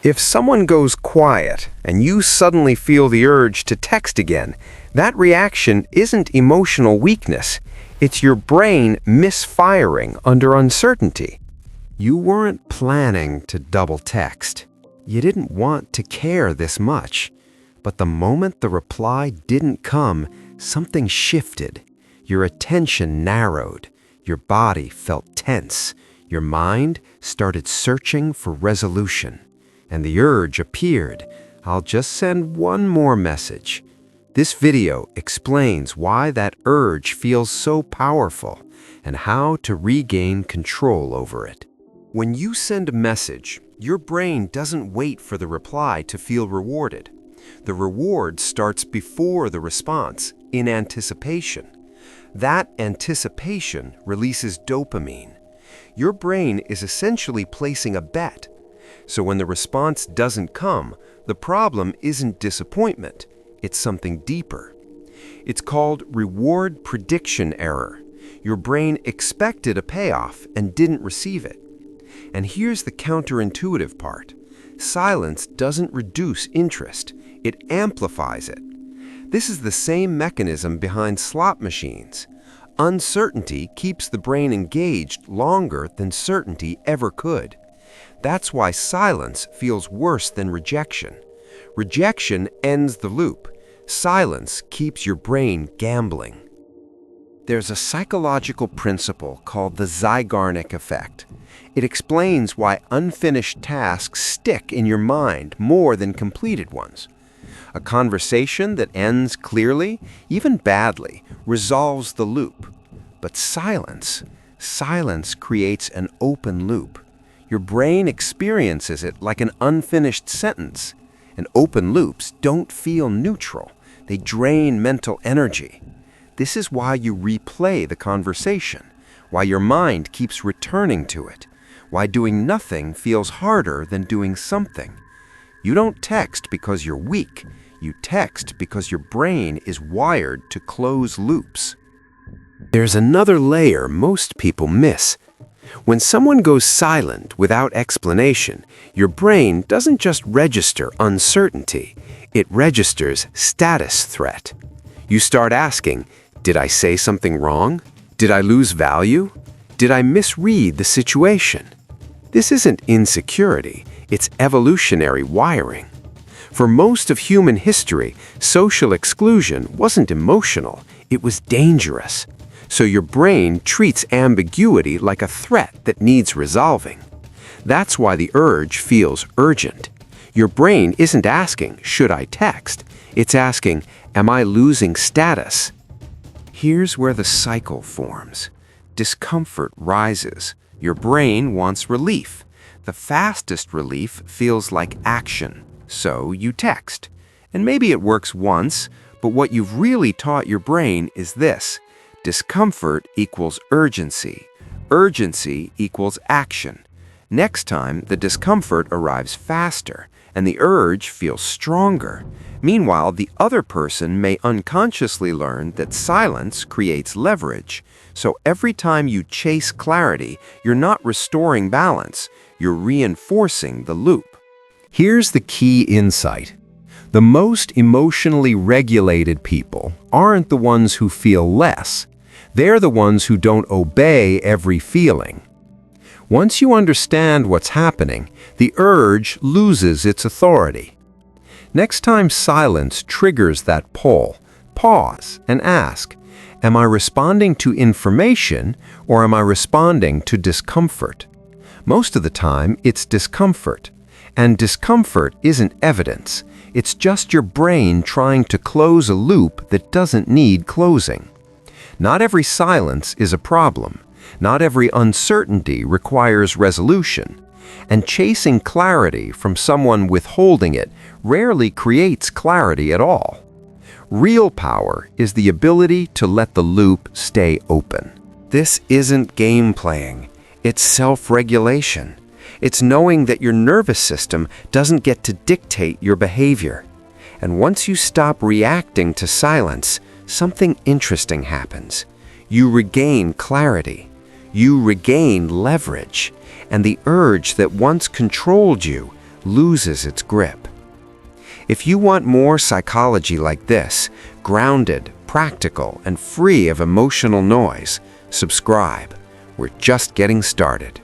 If someone goes quiet and you suddenly feel the urge to text again, that reaction isn't emotional weakness. It's your brain misfiring under uncertainty. You weren't planning to double text. You didn't want to care this much. But the moment the reply didn't come, something shifted. Your attention narrowed. Your body felt tense. Your mind started searching for resolution. And the urge appeared. I'll just send one more message. This video explains why that urge feels so powerful and how to regain control over it. When you send a message, your brain doesn't wait for the reply to feel rewarded. The reward starts before the response, in anticipation. That anticipation releases dopamine. Your brain is essentially placing a bet. So when the response doesn't come, the problem isn't disappointment, it's something deeper. It's called reward prediction error. Your brain expected a payoff and didn't receive it. And here's the counterintuitive part. Silence doesn't reduce interest, it amplifies it. This is the same mechanism behind slot machines. Uncertainty keeps the brain engaged longer than certainty ever could. That's why silence feels worse than rejection. Rejection ends the loop. Silence keeps your brain gambling. There's a psychological principle called the Zeigarnik Effect. It explains why unfinished tasks stick in your mind more than completed ones. A conversation that ends clearly, even badly, resolves the loop. But silence creates an open loop. Your brain experiences it like an unfinished sentence. And open loops don't feel neutral. They drain mental energy. This is why you replay the conversation, why your mind keeps returning to it, why doing nothing feels harder than doing something. You don't text because you're weak. You text because your brain is wired to close loops. There's another layer most people miss. When someone goes silent without explanation, your brain doesn't just register uncertainty, it registers status threat. You start asking, did I say something wrong? Did I lose value? Did I misread the situation? This isn't insecurity, it's evolutionary wiring. For most of human history, social exclusion wasn't emotional, it was dangerous. So your brain treats ambiguity like a threat that needs resolving. That's why the urge feels urgent. Your brain isn't asking, should I text? It's asking, am I losing status? Here's where the cycle forms. Discomfort rises. Your brain wants relief. The fastest relief feels like action, so you text. And maybe it works once, but what you've really taught your brain is this. Discomfort equals urgency. Urgency equals action. Next time, the discomfort arrives faster, and the urge feels stronger. Meanwhile, the other person may unconsciously learn that silence creates leverage. So every time you chase clarity, you're not restoring balance, you're reinforcing the loop. Here's the key insight. The most emotionally regulated people aren't the ones who feel less. They're the ones who don't obey every feeling. Once you understand what's happening, the urge loses its authority. Next time silence triggers that pull, pause and ask, am I responding to information or am I responding to discomfort? Most of the time, it's discomfort. And discomfort isn't evidence. It's just your brain trying to close a loop that doesn't need closing. Not every silence is a problem. Not every uncertainty requires resolution. And chasing clarity from someone withholding it rarely creates clarity at all. Real power is the ability to let the loop stay open. This isn't game playing. It's self-regulation. It's knowing that your nervous system doesn't get to dictate your behavior. And once you stop reacting to silence, something interesting happens. You regain clarity. You regain leverage. And the urge that once controlled you loses its grip. If you want more psychology like this, grounded, practical, and free of emotional noise, subscribe. We're just getting started.